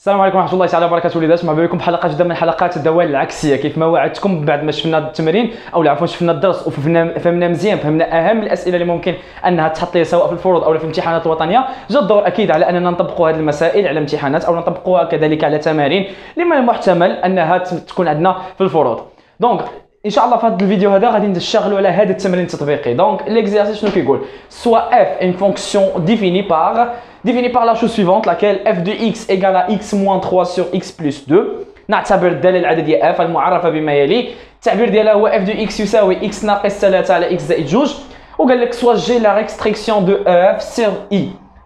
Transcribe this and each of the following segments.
السلام عليكم ورحمه الله تعالى وبركاته وليدات، مرحبا بكم بحلقه جديده من حلقات الدوال العكسيه. كيف ما وعدتكم بعد ما شفنا التمرين او عفوا شفنا الدرس وفهمنا مزيان، فهمنا اهم الاسئله اللي ممكن انها تحط لي سواء في الفروض او في الامتحانات الوطنيه، جا الدور اكيد على اننا نطبقوا هذه المسائل على امتحانات او نطبقوها كذلك على تمارين لما المحتمل انها تكون عندنا في الفروض. دونك ان شاء الله في هذا الفيديو هذا غادي نشتغلوا على هذا التمرين التطبيقي. دونك ليكزيرسيس شنو كيقول؟ soit f une fonction définie par la chose suivante, laquelle f de x égale à x moins 3 sur x plus 2. نعتبر الداله العدديه f المعرفه بما يلي. التعبير ديالها هو f de x يساوي x ناقص 3 على x زائد 2. وقال لك soit g la restriction de f sur i.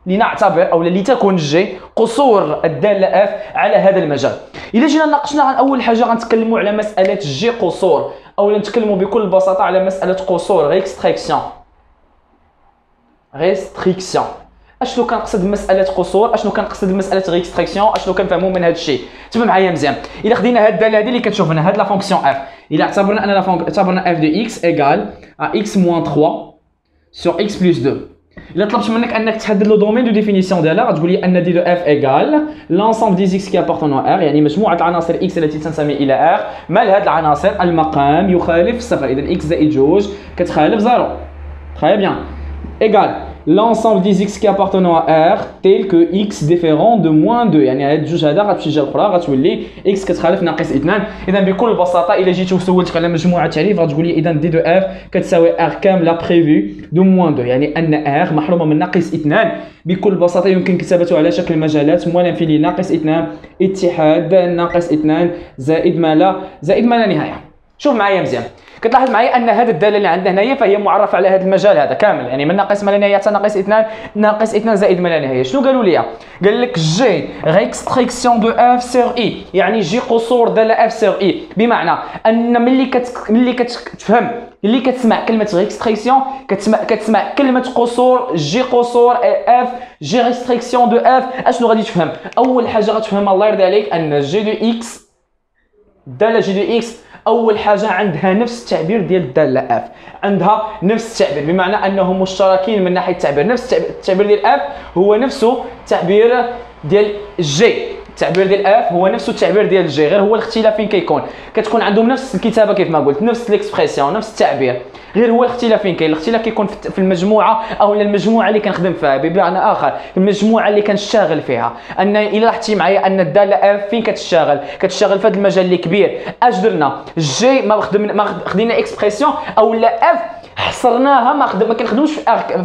لنعتبر او لتكون g قصور الداله f على هذا المجال. الا جينا ناقشنا عن اول حاجه غنتكلموا على مساله g قصور، او نتكلموا بكل بساطه على مساله قصور ريستريكسيون. اشنو كنقصد بمساله قصور؟ اشنو كنقصد بمساله ريستريكسيون؟ اشنو كنفهموا من هذا الشيء؟ تبع معايا مزيان. الا خدينا هذه الداله هذه اللي كتشوف هنا، هذه لا فونكسيون f، الا اعتبرنا ان اعتبرنا f de x ايغال à x moins 3 sur x plus 2. الا طلبت منك انك تحدد لو دومين دو ديفينيسيون ديالها، غتقول لي ان دي دو اف ايغال لونسومبل دي زيكس كي ابارتونون ار، يعني مجموعه العناصر اكس التي تنتمي الى ار. مال هاد العناصر المقام يخالف صفر، اذا اكس زائد 2 كتخالف 0. تري بيان. ايغال l'ensemble des x qui appartenant à R tel que x différent de moins 2، يعني هاد الجوج هذا غتمشي الجهه الاخرى غتولي x كتخالف ناقص 2. اذا بكل بساطه الا جيت وسولتك على مجموعه تعريف غتقول لي اذا دي دو اف كتساوي R كامله بريفي دو موان 2، يعني ان R محرومه من ناقص 2. بكل بساطه يمكن كتابته على شكل مجالات موان انفيني ناقص 2 اتحاد ناقص 2 زائد ما لا نهايه. شوف معايا مزيان، كتلاحظ معايا ان هذه الداله اللي عندنا هنايا فهي معرفه على هذا المجال هذا كامل، يعني من ناقص ما لا نهايه حتى ناقص 2 زائد ما لا نهايه. شنو قالوا لي؟ قال لك جي ريستريكسيون دو اف سور اي، يعني جي قصور داله اف سور اي، بمعنى ان ملي كتفهم اللي كتسمع كلمه ريستريكسيون كتسمع كلمه قصور، جي قصور اف جي ريستريكسيون دو اف. اشنو غادي تفهم؟ اول حاجه غتفهم الله يرضي عليك ان جي دو اكس، الداله جي دو اكس اول حاجه عندها نفس التعبير ديال الداله اف، عندها نفس التعبير، بمعنى انهم مشتركين من ناحيه التعبير. نفس التعبير ديال اف هو نفسه التعبير ديال جي، التعبير ديال اف هو نفسه التعبير ديال جي، غير هو الاختلاف فين كتكون عندهم نفس الكتابه كيف ما قلت، نفس الاكسبرسيون نفس التعبير، غير هو الاختلاف فين كاين. الاختلاف كيكون في المجموعه او المجموعه اللي كنخدم فيها، بمعنى اخر المجموعه اللي كنشتغل فيها. ان الا لاحظتي معايا ان الداله اف فين كتشتغل في هذا المجال اللي كبير. اش درنا؟ جي ما خدينا اكسبرسيون او لا اف حصرناها، ما كنخدموش في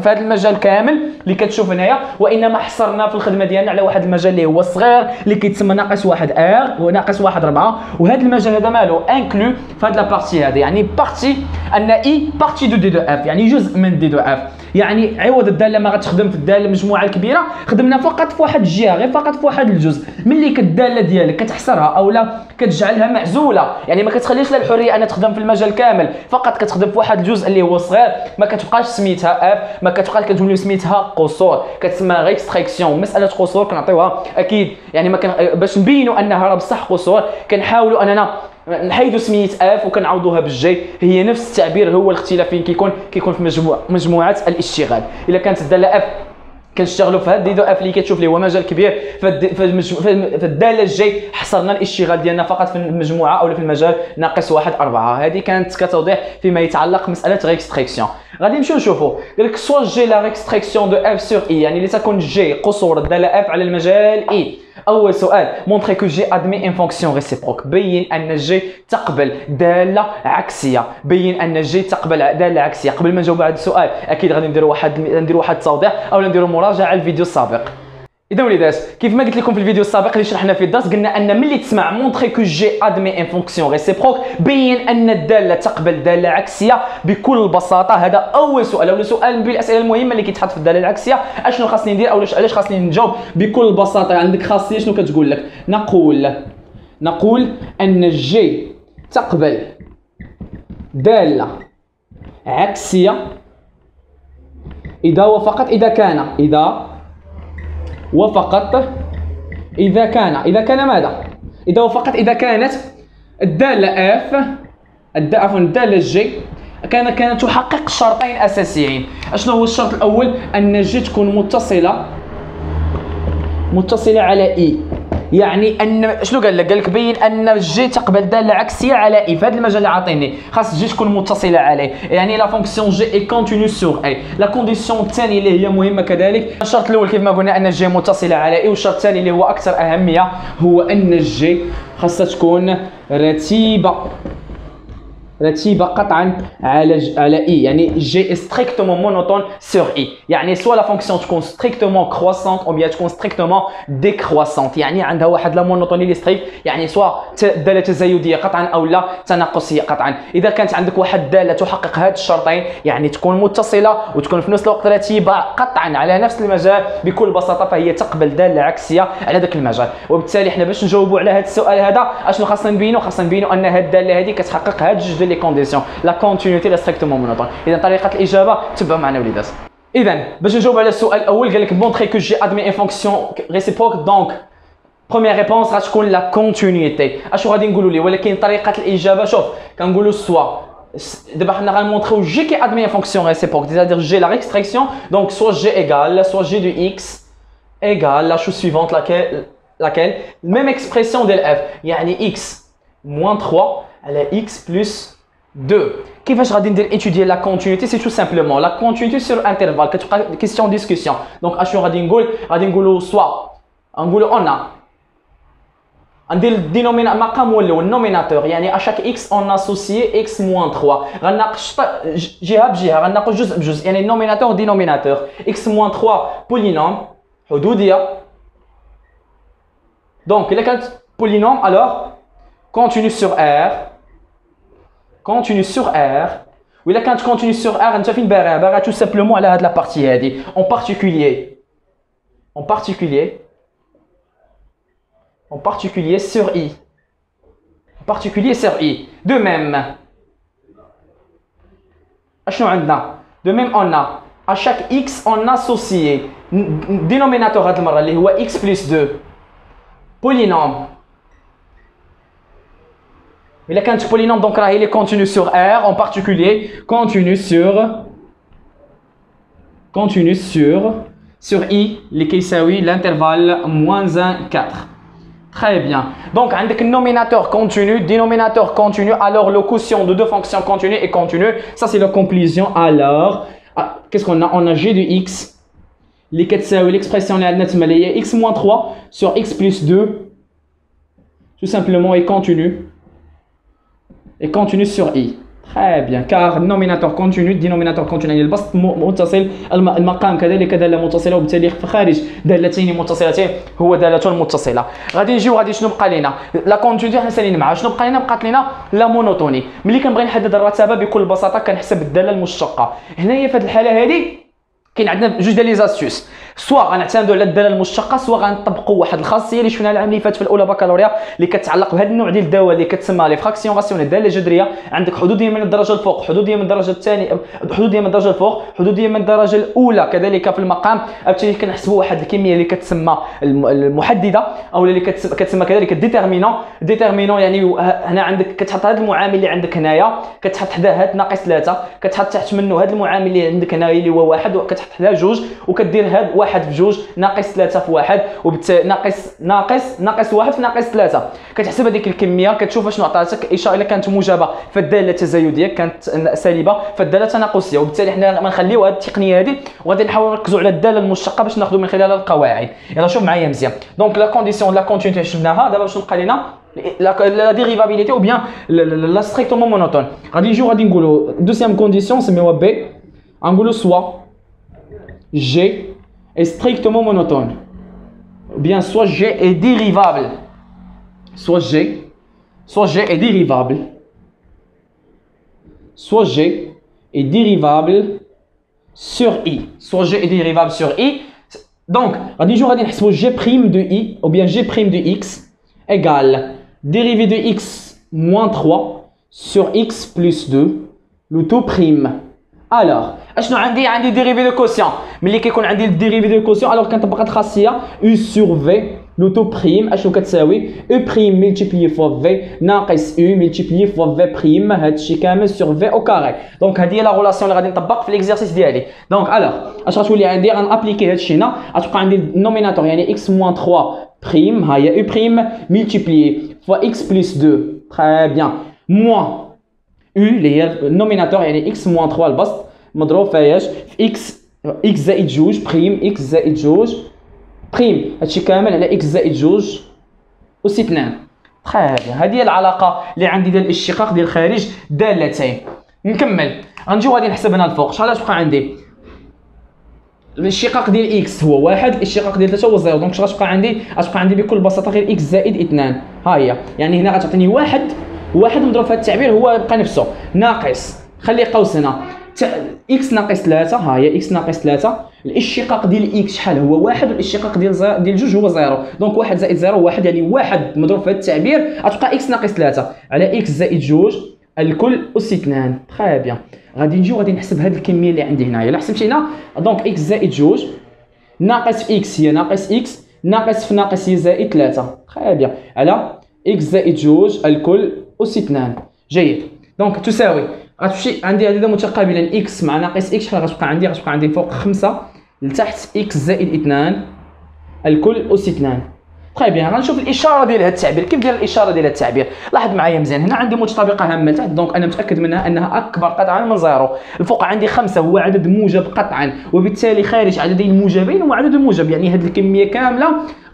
هذا المجال كامل اللي كتشوف هنايا، وانما حصرنا في الخدمه ديالنا على واحد المجال اللي هو صغير اللي كيتسمى ناقص 1 ار وناقص 1 4. وهذا المجال هذا مالو انكلو في هذه لابارتي هذه، يعني بارتي ان اي بارتي دو دي دو اف، يعني جزء من دي دو اف. يعني عوض الداله ما غتخدم في الداله المجموعه الكبيره، خدمنا فقط في واحد الجهه، غير فقط في واحد الجزء. ملي كالداله ديالك كتحصرها او لا كتجعلها معزوله، يعني ما كتخليش لها الحريه ان تخدم في المجال كامل، فقط كتخدم في واحد الجزء اللي هو صغير، ما كتبقاش سميتها اف، ما كتبقاش كتولي سميتها قصور، كتسمى ريستريكسيون. مساله قصور كنعطيوها اكيد، يعني ما باش نبينوا انها راه بصح قصور كنحاولوا اننا نحيدوا سميت اف وكنعوضوها بالجي. هي نفس التعبير، هو الاختلاف فين كيكون في مجموعه الاشتغال. الا كانت الداله اف كنشتغلوا في هاد دي دو اف اللي كتشوف لي هو مجال كبير، في الداله الجي حصرنا الاشتغال ديالنا فقط في المجموعه او في المجال ناقص 1 4. هذه كانت كتوضيح فيما يتعلق مساله ريستريكسيون. غادي نمشيو نشوفوا، قال لك سوا جي لا ريستريكسيون دو اف سور اي، يعني لتكون جي قصور الداله اف على المجال اي. اول سؤال مونطري كو جي ادمي ان فونكسيون ريسيبروك، بين ان جي تقبل داله عكسيه، بين ان جي تقبل داله عكسيه. قبل ما نجاوب على هذا السؤال اكيد غادي نديروا واحد التوضيح او نديروا مراجعه الفيديو السابق. اذا وليدات كيف ما قلت لكم في الفيديو السابق اللي شرحنا في الدرس، قلنا ان ملي تسمع مونطري كو جي ادمي ان فونكسيون ريسيبروك، بين ان الداله تقبل داله عكسيه. بكل بساطه هذا اول سؤال، او سؤال من الاسئله المهمه اللي كيتحط في الداله العكسيه. اشنو خاصني ندير او علاش خاصني نجاوب؟ بكل بساطه عندك خاصيه شنو كتقول لك؟ نقول ان جي تقبل داله عكسيه اذا وفقط اذا كان ماذا؟ إذا وفقط إذا كانت الدالة اف الدالة جي كانت تحقق شرطين أساسيين. أشنو هو الشرط الأول؟ أن جي تكون متصلة على إي. يعني ان شنو قال لك؟ قال لك بين ان جي تقبل داله عكسيه على اي. في هذا المجال اللي عاطيني خاص جي تكون متصله عليه، يعني لا فونكسيون جي اي كونتينيو سور اي. لا كونديسيون الثانيه اللي هي مهمه كذلك، الشرط الاول كيف ما قلنا ان جي متصله على اي، والشرط الثاني اللي هو اكثر اهميه هو ان الجي خاصها تكون رتيبه قطعا على اي. يعني جي ستريكتومون مونوتون سور اي، يعني سوا لا فونكسيون تكون ستريكتومون كروسونت او بيان تكون ستريكتومون ديكروسونت، يعني عندها واحد لا مونوتوني لي ستريكت، يعني سوا داله تزايديه قطعا او لا تناقصيه قطعا. اذا كانت عندك واحد داله تحقق هاد الشرطين، يعني تكون متصله وتكون في نفس الوقت رتيبه قطعا على نفس المجال، بكل بساطه فهي تقبل داله عكسيه على ذاك المجال. وبالتالي حنا باش نجاوبوا على هذا السؤال هذا اشنو خاصنا نبينوا؟ خاصنا نبينوا ان هاد الداله هذه كتحقق هاد جوج لي كونديسيون، لا كونتينيتي لا ستريكتومون مونوتون. اذا طريقه الاجابه تبعوا معنا وليدات. اذا باش نجاوب على السؤال الاول قال لك مونطري كو جي ادمي ان فونكسيون ريسيبروك، دونك بروميير ريبونس غتكون لا كونتينيتي. اشنو غادي نقولوا ليه؟ ولكن طريقه الاجابه شوف كنقولوا سوا دابا حنا غنمونطريو جي كي ادمي ان فونكسيون ريسيبروك، c'est-à-dire جي لا ريستريكسيون، دونك سوا جي ايغال سوا جي دو اكس ايغال لا شوز سويفونت laquelle même expression ديال اف، يعني x moins 3 على x plus 2. كيفاش غادي ندير étudier la continuité؟ c'est tout simplement la continuité sur intervalle كتبقى question discussion. donc اشنو غادي نقول؟ غادي نقولوا سوا نقولوا on a ندير الدينوميناتور مقام الاول النوميناتور، يعني اشاك x on associe x moins 3 غناقش جهه بجهه، غناقش جزء بجزء، يعني النوميناتور دينوميناتور x moins 3 بولينوم حدوديه. donc الا كانت بولينوم alors continue sur R continue sur R. وإلا كانت continue sur R انت فين باغيها؟ باغيها tout simplement على هاد لا بارتي هادي en particulier sur I, en particulier sur I. de même اشنو عندنا؟ de même on a à chaque x on associe dénominateur هاد المره اللي هو x plus 2 polynôme. إلا كانت polynôme donc راهي لي continue sur R en particulier continue sur I اللي كيساوي l'intervalle moins 1 4. Très bien. Donc, avec le nominateur continu, dénominateur continu, alors le quotient de deux fonctions continues et continues. Ça, c'est la conclusion. Alors, qu'est-ce qu'on a? On a g de x. L'expression est x moins 3 sur x plus 2. Tout simplement, est continu sur i. Très bien. Car nominateur continu, dénominateur continu. يعني البسط متصل، المقام كذلك دالة متصلة، وبالتالي خارج دالتين متصلتين هو دالة متصلة. غادي نجيو غادي شنو بقى لينا؟ لا كونتينيتي حنا سالينا معها، شنو بقى لينا؟ بقات لينا لا مونوتوني. ملي كنبغي نحدد الرتابة بكل بساطة كنحسب الدالة المشتقة. هنايا في هذه الحالة هذه كاين عندنا جوج ديال لي زاستيوس، سوا غنعتمدوا على الداله المشتقه سوا غنطبقوا واحد الخاصيه اللي شفناها العام اللي فات في الاولى بكالوريا اللي كتعلق بهذا النوع ديال الدواله اللي كتسمى لي فراكسيون راسيونيل الداله الجذريه. عندك حدوديه من الدرجه الفوق، حدوديه من الدرجه الثانيه، حدوديه من الدرجه الفوق، حدوديه من الدرجه الاولى كذلك في المقام. بالتالي كنحسبوا واحد الكميه اللي كتسمى المحدده او اللي كتسمى كذلك ديتيرمينون. يعني هنا عندك كتحط هذا المعامل اللي عندك هنايا، كتحط حداه هاد ناقص 3، كتحط تحت منه هذا المعامل اللي عندك هنايا اللي هو 1 وكتحط حداه 2، وكدير هاد 1 في 2 ناقص 3 في 1، وبالتالي ناقص 1 في ناقص 3. كتحسب هذيك الكميه كتشوف شنو عطاتك اشاره الا كانت موجبه فالداله تزايديه، كانت سالبه فالداله تناقصيه. وبالتالي حنا غنخليو هذه التقنيه هذه وغادي نحاولوا نركزوا على الداله المشتقه باش ناخذوا من خلالها القواعد. يلا شوف معايا مزيان. دونك لا كونديسيون لا كونتينيتي شفناها، دابا باش نبقى لينا la dérivabilité ou bien la strictement monotone. غادي نقولوا دوزيام كونديسيون سميوها بي، غنقولوا سوا G est strictement monotone, ou bien soit G est dérivable, soit G est dérivable, soit G est dérivable sur I, soit G est dérivable sur I. Donc, غادي نحسبوا G' de I ou bien G' de X égale dérivée de X moins 3 sur X plus 2 le tout prime. Alors, اشنو عندي dérivé de quotient. ملي كيكون عندي dérivé de quotient alors كنطبق الخاصيه U sur V لوتو بريم اشنو كتساوي U prime multiplié fois V ناقص U multiplié fois V prime، هادشي كامل sur V au carré. دونك هذه هي لا غولاسيون اللي غادي نطبق في ليكزارسيس ديالي. دونك الوغ اش غتولي عندي؟ غنابليكي هادشي هنا، غتبقى عندي النوميناتور يعني X moins 3 prime, il y a U prime multiplié fois x plus 2. Très bien. Moins U, le nominateur, il y a x moins 3 البسط مضروب في x زائد جوج prime x زائد جوج prime هادشي كامل على x زائد جوج أس 2. تري بيان. هذه هي العلاقة اللي عندي ديال الاشتقاق ديال خارج دالتين. نكمل غنجيو غادي نحسب هنا الفوق. شحال غتبقى عندي؟ الاشتقاق ديال اكس هو واحد، الاشتقاق ديال 3 هو 0. دونك اش غتبقى عندي؟ غتبقى عندي بكل بساطه غير اكس زائد 2. ها هي يعني هنا غتعطيني واحد مضروب في هذا التعبير هو بقى نفسه ناقص، خلي قوس هنا اكس ناقص 3. ها هي اكس ناقص 3. الاشتقاق ديال اكس شحال هو؟ واحد، والاشتقاق ديال جوج هو 0. دونك واحد زائد 0 واحد، يعني واحد مضروب في هذا التعبير غتبقى اكس ناقص 3 على اكس زائد جوج الكل أس 2. تري بيان. غادي نجيو غادي نحسب هذه الكميه اللي عندي هنايا. الا حسبت هنا دونك اكس زائد جوج ناقص في اكس هي ناقص اكس ناقص في ناقص هي زائد 3. تري بيان على اكس زائد جوج الكل أس 2. جيد. دونك تساوي غتمشي عندي هذا متقابلا اكس مع ناقص اكس شحال غتبقى عندي؟ غتبقى عندي فوق 5 لتحت اكس زائد 2 الكل أس 2. طيب يعني غنشوف الاشاره ديال هذا التعبير. كيف داير الاشاره ديال هذا التعبير؟ لاحظ معايا مزيان. هنا عندي متطابقه هامه تحت، دونك انا متاكد منها انها اكبر قطعا من 0. الفوق عندي 5 هو عدد موجب قطعا، وبالتالي خارج عددين موجبين هو عدد موجب، يعني هذه الكميه كامله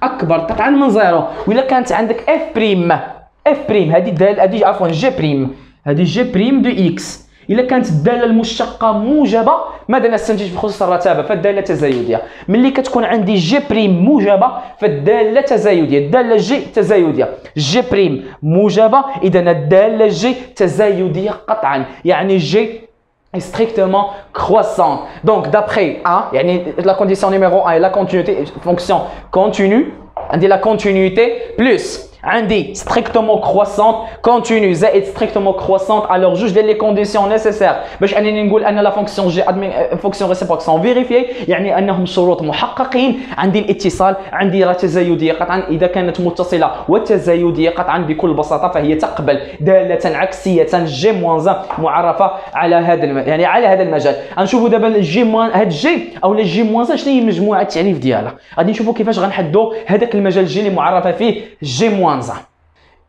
اكبر قطعا من 0. والا كانت عندك اف بريم هذه عفوا جي بريم، هذه جي بريم دو اكس، الا كانت الداله المشتقه موجبه ماذا نستنتج بخصوص الرتابه؟ فالداله تزايديه. ملي كتكون عندي جي بريم موجبه فالداله تزايديه. الداله جي تزايديه، جي بريم موجبه اذا الداله جي تزايديه قطعا، يعني جي strictement croissant. Donc d'après A, يعني la condition numéro 1 est la continuité, fonction continue, عندي la continuité plus عندي strictement croissante continue زائد strictement croissante. alors جوج ديال لي كونديسيون نيسيسير باش انني نقول ان لا فونكسيون جي فونكسيون ريسيبروك سون فيريفيي، يعني انهم شروط محققين. عندي الاتصال، عندي راه تزايديه قطعا، اذا كانت متصله وتزايديه قطعا بكل بساطه فهي تقبل داله عكسيه جي موان معرفه على هذا يعني على هذا المجال. غنشوفوا دابا الجي موان هاد جي او الجي موان شنو هي مجموعه التعريف ديالها. غادي نشوفوا كيفاش غنحدوا هذاك المجال جي اللي معرفه فيه جي موان.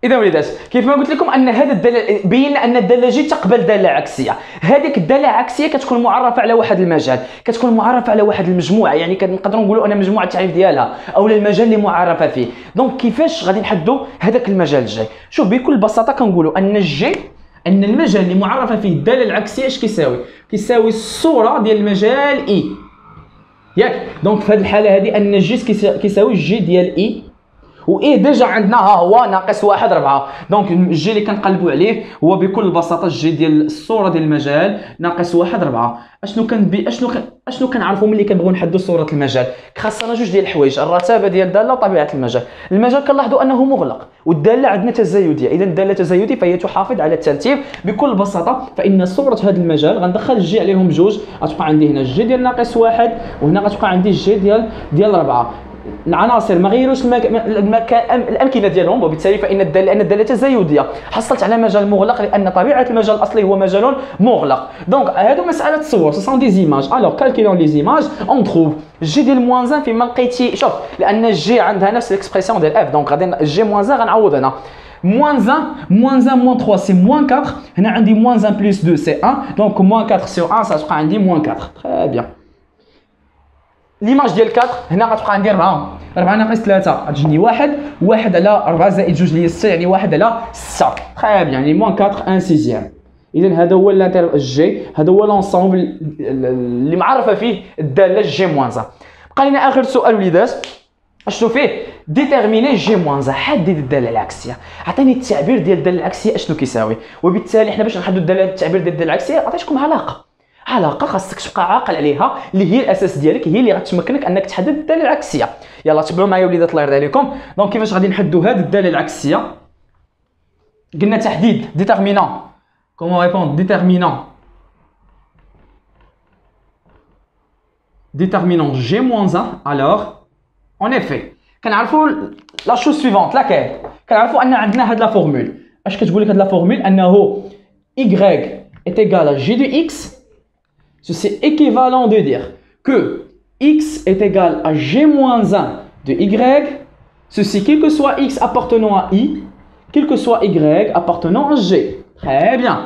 اذا وليدات كيف ما قلت لكم ان هذا الداله بينا ان الداله جي تقبل داله عكسيه. هذيك الداله العكسيه كتكون معرفه على واحد المجال، كتكون معرفه على واحد المجموعه، يعني كنقدروا نقولوا ان مجموعه التعريف ديالها او المجال اللي معرفه فيه. دونك كيفاش غادي نحدوا هذاك المجال الجاي؟ شوف بكل بساطه كنقولوا ان الجي ان المجال اللي معرفه فيه الداله العكسيه اش كيساوي؟ كيساوي الصوره ديال المجال اي، ياك؟ دونك في هذه الحاله هذه ان الجي كيساوي الجي ديال اي، و ايه ديجا عندنا ها هو ناقص 1 4. دونك الجي اللي كنقلبوا عليه هو بكل بساطه الجي ديال الصوره ديال المجال ناقص 1 4. اشنو كنعرفوا ملي كنبغيو نحدوا صوره المجال؟ خاصنا جوج ديال الحوايج، الرتابه ديال الداله وطبيعه المجال. المجال كنلاحظوا انه مغلق والداله عندنا تزايديه، اذا الداله تزايديه فهي تحافظ على الترتيب. بكل بساطه فان صوره هذا المجال غندخل الجي عليهم جوج، غتبقى عندي هنا الجي ديال ناقص 1 وهنا غتبقى عندي الجي ديال 4. العناصر ما غيروش الامكنه ديالهم، وبالتالي فان الداله تزايديه. حصلت على مجال مغلق لان طبيعه المجال الاصلي هو مجال مغلق. دونك هادو مساله تصور سو سون دي زيماج. الوغ كالكيلون لي زيماج اون تروف جي ديال موان 1 فيما لقيتي. شوف لان الجي عندها نفس الاكسبرسيون ديال اف، دونك غادي جي موان 1 غنعوض هنا موان 1 موان 3 سي موان 4. هنا عندي موان 1 بلس 2 سي 1، دونك موان 4 سور 1 غتبقى عندي موان 4. تري بيان. ليماج ديال 4 هنا غتبقى عندي 4 ناقص 3 غتجيني 1 على 4 زائد 2 اللي هي 6، يعني 1 على 6. تري بيان، يعني موان 4 1 سيزيام. اذا هذا هو الانتر جي، هذا هو لونسومبل اللي معرفه فيه الداله جي موان 1. بقى لنا اخر سؤال وليدات اشنو فيه؟ ديتيرميني جي موان 1. حدد الداله العكسيه. عطيني التعبير ديال الداله العكسيه اشنو كيساوي. وبالتالي حنا باش نحددوا التعبير ديال الداله العكسيه عطيتكم علاقه خاصك تبقى عاقل عليها، اللي هي الاساس ديالك، هي اللي غتمكنك انك تحدد الداله العكسيه. يلا تبعوا معايا وليدات الله يرضي عليكم. دونك كيفاش غادي نحددوا هذه الداله العكسيه؟ قلنا تحديد ديتيرمينون. كومون ريبوند ديتيرمينون جي موان 1. الوغ اون افي كنعرفوا لا شوز سويفونت لاكيل. كنعرفوا ان عندنا هاد لا فورمول. اش كتقول لك هاد لا فورمول؟ انه y est égal à g de x. C'est équivalent de dire que x est égal à g moins 1 de y ceci quel que soit x appartenant à i, quel que soit y appartenant à g. Très bien.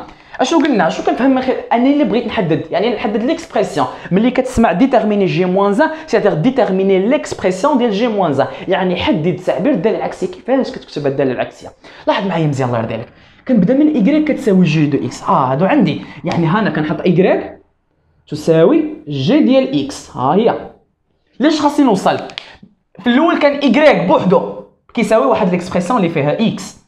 اشنو قلنا شنو كنفهم من خلال انا اللي بغيت نحدد يعني نحدد ليكسبرسيون ملي كتسمع ديتيرميني جي موان 1 سيتير ديتيرميني ليكسبرسيون ديال جي موان 1 يعني حدد التعبير الداله العكسيه. كيفاش كتكتب الداله العكسيه؟ لاحظ معايا مزيان الله يرضي عليك. كنبدا من y كتساوي جي دو اكس. هادو عندي يعني هنا كنحط y تساوي جي ديال اكس. ها هي. ليش خاصني نوصل؟ في الاول كان y بوحدو كيساوي واحد ليكسبرسيون اللي فيها اكس.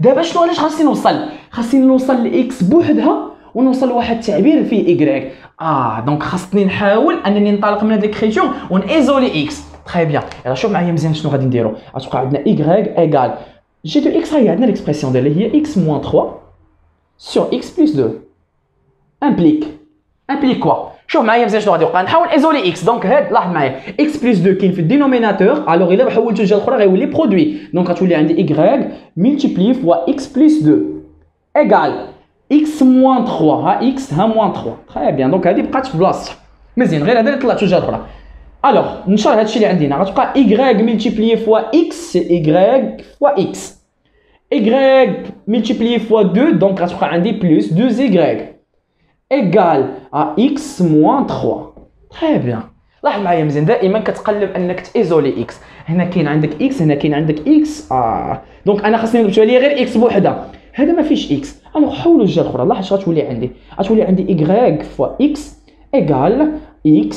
دابا شنو علاش خاصني نوصل؟ خاصني نوصل لاكس بوحدها ونوصل لواحد التعبير فيه y. دونك خاصني نحاول انني ننطلق من هاد ليكريتور ونيزولي اكس. تري بيان. يلا شوف معايا مزيان شنو غادي نديرو. غتبقى عندنا y ايغال جي دو اكس. هي عندنا ليكسبرسيون ديالها هي x موان 3 سور x بلس 2 امبليك كوا. شوف معايا مزيان شنو غادي يوقع. نحاول ايزولي اكس. دونك هاد لاحظ معايا x بلس 2 كاين في الدينوميناتور. الوغ الا حولتو الجهه الاخرى غيولي برودوي. دونك غتولي عندي y ملتيبلي فوا x بلس 2 ايغال x موان 3. ها x ها موان 3. تري بيان. دونك هادي بقات في بلاصتها مزيان غير هذا اللي طلعتو الجهه الاخرى. الوغ نشر هادشي اللي عندنا غتبقى y ملتيبلي فوا x سي y فوا x y ملتيبلي فوا 2 دونك غتبقى عندي بلس 2y égal à x moins 3. très bien. لاحظ معايا مزيان دائما كتقلب انك تايزولي x. هنا كاين عندك x هنا كاين عندك x. دونك انا خاصني نكتب لي غير x بوحدها. هذا ما فيش x. الوغ حولوا الجهه الاخرى. لاحظ غتولي عندي y فوا x égal x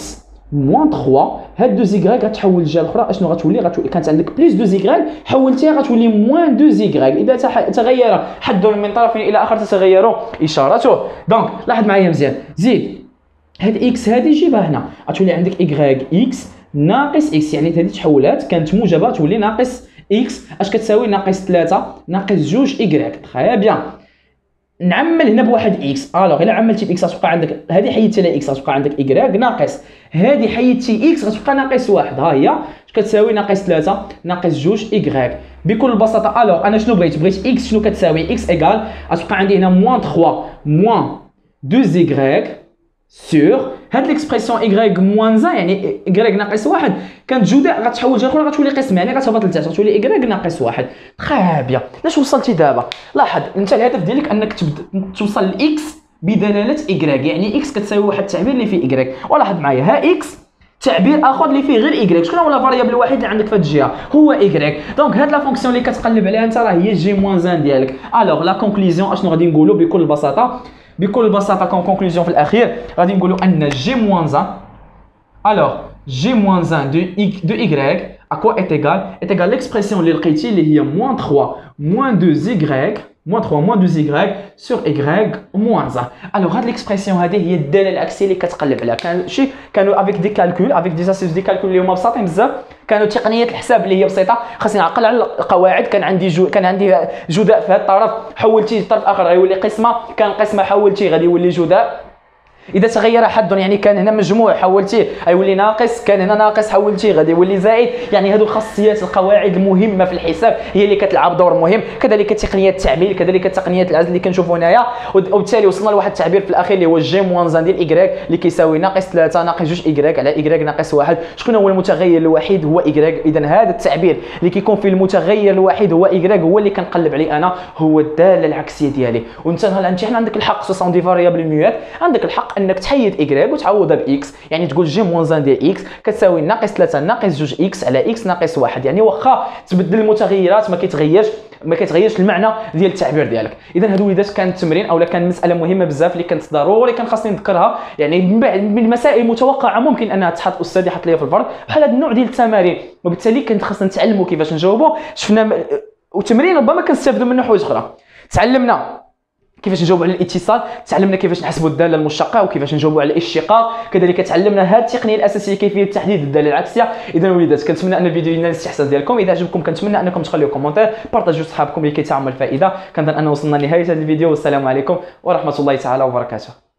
moins 3. هاد 2 y غتحول الجهه الاخرى اشنو غتولي كانت عندك بلس 2 y حولتيها غتولي موان 2 y. اذا تغير حد من طرف الى اخر تتغير اشارته. دونك لاحظ معايا مزيان زيد هاد اكس هادي جيبها هنا غتولي عندك y x ناقص x يعني هادي تحولات كانت موجبه تولي ناقص x. اش كتساوي ناقص 3 ناقص 2 y. تري بيان. نعمل هنا بواحد اكس. الوغ الا عملتي باكس غتبقى عندك هذه حيدتي لها اكس غتبقى عندك y ناقص هذه حيدتي اكس غتبقى ناقص 1. ها هي كتساوي ناقص 3 ناقص 2 y بكل بساطه. الوغ انا شنو بغيت اكس شنو كتساوي اكس ايغال غتبقى عندي هنا موان 3 موان 2 y سور هاد ليكسبرسيون y موان 1 يعني y ناقص 1 كانت جداء غتحول جهه اخرى غتولي قسم يعني غتهبط لتحت غتولي y ناقص 1. تري بيان. لاش وصلتي دابا؟ لاحظ انت الهدف ديالك انك توصل لاكس بدلاله y يعني x كتساوي واحد التعبير اللي فيه y. ولاحظ معايا ها x تعبير اخر اللي فيه غير y. شكون هو لا فاريابل الوحيد اللي عندك في هاد الجهه؟ هو y. دونك هاد لا فونكسيون اللي كتقلب عليها انت راه هي جي موان 1 ديالك. الوغ لا كونكلوزيون اشنو غادي نقولوا بكل بساطه كون كونكلوزيون في الاخير غادي نقولوا ان جي موان 1 الوغ جي موان 1 دو y à quoi est égal l'expression اللي لقيتي اللي هي moins 3 moins 2y moins 3 moins 2y sur y moins 1. alors هاد l'expression هذه هي الداله العكسيه اللي كتقلب عليها. كانوا avec des calculs avec des astuces des calculs اللي هما بساطين بزاف. كانوا تقنيات الحساب اللي هي بسيطه خاصني نعقل على القواعد. كان عندي جداء في هذا الطرف حولتي الطرف الاخر غيولي قسمه. كان قسمه حولتي غادي يولي جداء. اذا تغير حد يعني كان هنا مجموع حولتيه غيولي ناقص. كان هنا ناقص حولتيه غادي يولي زائد. يعني هذو خاصيات القواعد المهمه في الحساب هي اللي كتلعب دور مهم. كذلك تقنيات التعميل كذلك تقنيات العزل اللي كنشوفوا هنايا. وبالتالي وصلنا لواحد التعبير في الاخير اللي هو جي موان 1 ديال y اللي كيساوي ناقص 3 ناقص 2 y على y ناقص 1. شكون هو المتغير الوحيد؟ هو y. اذا هذا التعبير اللي كيكون فيه المتغير الوحيد هو y هو اللي كنقلب عليه انا هو الداله العكسيه ديالي. وانت نهار الامتحان عندك الحق 70 فاريابل ميات عندك الحق انك تحيد y وتعوضها باكس. يعني تقول جي موان 1 ديال اكس كتساوي ناقص 3 ناقص 2 اكس على اكس ناقص 1. يعني واخا تبدل المتغيرات ما كيتغيرش المعنى ديال التعبير ديالك. اذا هادو وليدات كان التمرين اولا كان مساله مهمه بزاف اللي كانت ضروري كان خاصني نذكرها. يعني من المسائل المتوقعه ممكن انها تحط استاذ يحط ليا في الفرض بحال هذا النوع ديال التمارين. وبالتالي كانت خاصنا نتعلموا كيفاش نجاوبوا. شفنا وتمرين ربما كنستافدوا منه حوايج اخرى. تعلمنا كيفاش نجاوبوا على الاتصال. تعلمنا كيفاش نحسبوا الداله المشتقه وكيفاش نجاوبوا على الاشتقاق. كذلك تعلمنا هذه التقنيه الاساسيه كيفيه تحديد الداله العكسيه. اذا وليدات كنتمنى ان الفيديو ينال الاستحسان ديالكم. اذا عجبكم كنتمنى انكم تخليو كومونتير بارطاجيو صحابكم لكي تعم الفائده. كنظن ان وصلنا لنهايه هذا الفيديو والسلام عليكم ورحمه الله تعالى وبركاته.